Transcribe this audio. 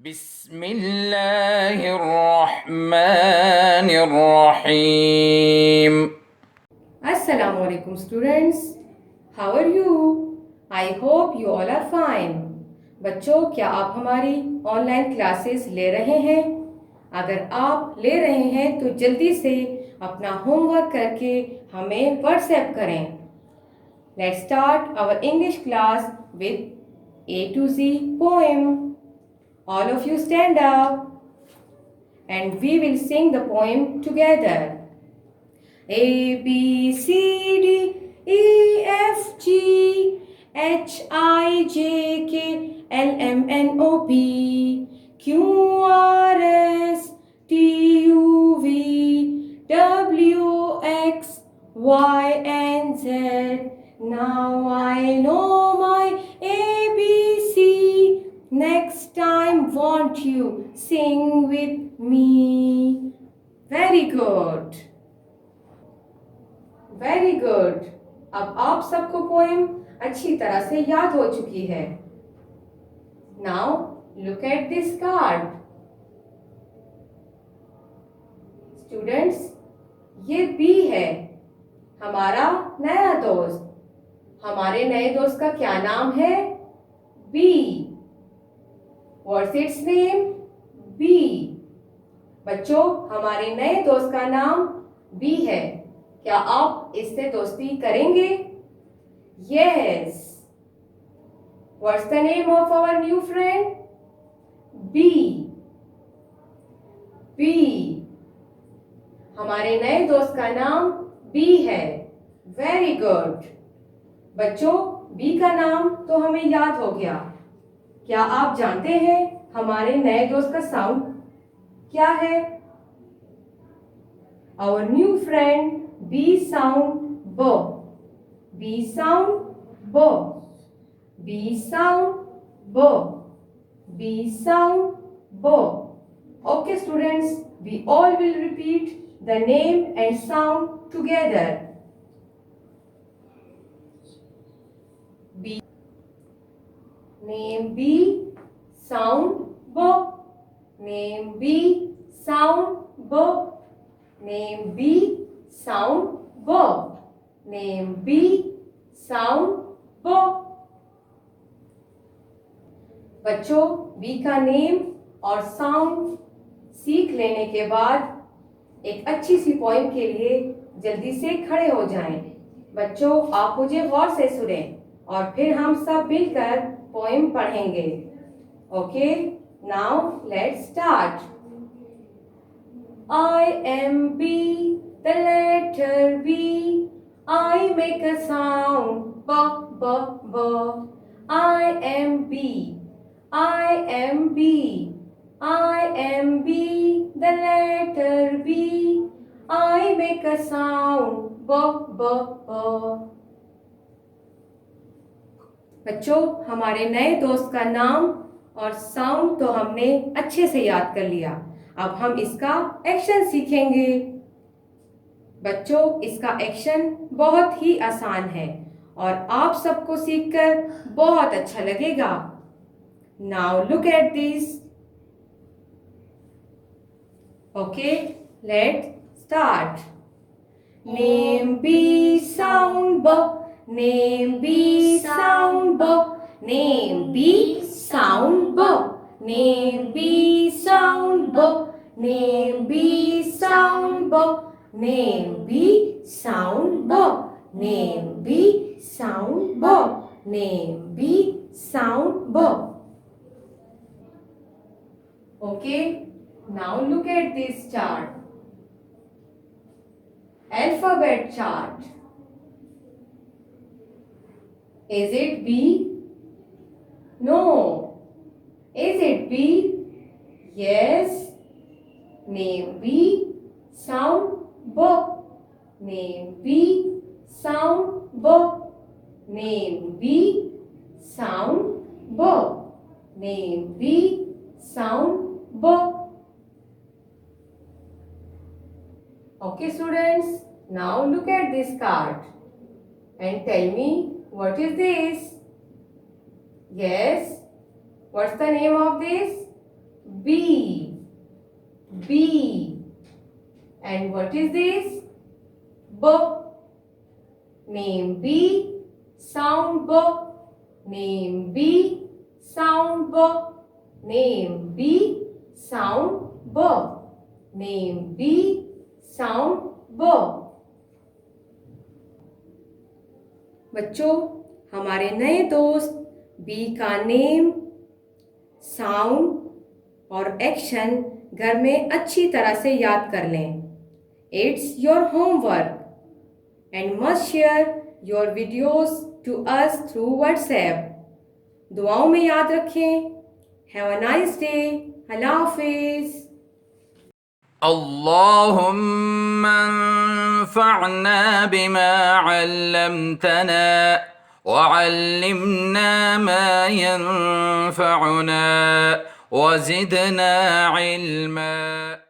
بسم الله الرحمن الرحيم. Assalamu alaikum students. How are you? I hope you all are fine. बच्चों, क्या आप हमारी ऑनलाइन क्लासेस ले रहे हैं? अगर आप ले रहे हैं तो जल्दी से अपना होमवर्क करके हमें व्हाट्सएप करें. Let's start our English class with A to Z poem. All of you stand up and we will sing the poem together. A, B, C, D, E, F, G, H, I, J, K, L, M, N, O, P, Q, R, S, T, U, V, W, X, Y, and Z. Now I know my ABC. Next time won't you sing with me? Very good. Very good. अब आप सबको poem अच्छी तरह से याद हो चुकी है. Now look at this card. Students, ये बी है, हमारा नया दोस्त. हमारे नए दोस्त का क्या नाम है? B. What's its name? B. बच्चों, हमारे नए दोस्त का नाम बी है. क्या आप इससे दोस्ती करेंगे? Yes. What's the name of our new friend? B. B. हमारे नए दोस्त का नाम B है. Very good. बच्चों, B का नाम तो हमें याद हो गया. क्या आप जानते हैं हमारे नए दोस्त का साउंड क्या है? Our new friend B sound B. B sound B. B sound B. B sound B. Okay students, we all will repeat the name and sound together. B. Name B, sound B. Name B, sound B. Name B, sound B. Name B, sound B. बच्चों, B का name और sound सीख लेने के बाद एक अच्छी सी poem के लिए जल्दी से खड़े हो जाएं. बच्चों, आप मुझे गौर से सुनें और फिर हम सब मिलकर पोएम पढ़ेंगे. Okay, now let's start. I am B, the letter B. I make a sound B, B, B. I am B. I am B. I am B, the letter B. I make a sound B, B, B. बच्चों, हमारे नए दोस्त का नाम और sound तो हमने अच्छे से याद कर लिया. अब हम इसका एक्शन सीखेंगे. बच्चों, इसका एक्शन बहुत ही आसान है और आप सबको सीखकर बहुत अच्छा लगेगा. Now look at this. Okay, let's start. Name B sound ब. नेम बी साउंड ब. नेम बी साउंड ब. Name B, sound B. Name B, sound B. Name B, sound B. Name B, sound B. Name B, sound B. Okay, now look at this chart. Alphabet chart. Is it B? No. Is it B? Yes. Name B, sound B. Name B, sound B. Name B, sound B. Name B, sound B. Okay students, now look at this card and tell me what is this? Yes. What's the name of this? B. B. And what is this? B. Name B. Sound B. Name B. Sound B. Name B. Sound B. Name B. Sound B. बच्चों, हमारे नए दोस्त B का name, sound और action घर में अच्छी तरह से याद कर लें. It's your homework and must share your videos to us through WhatsApp. दुआओं में याद रखें. Have a nice day. अल्लाह हाफिज. اللهم انفعنا بما علمتنا وعلمنا ما ينفعنا وزدنا علما.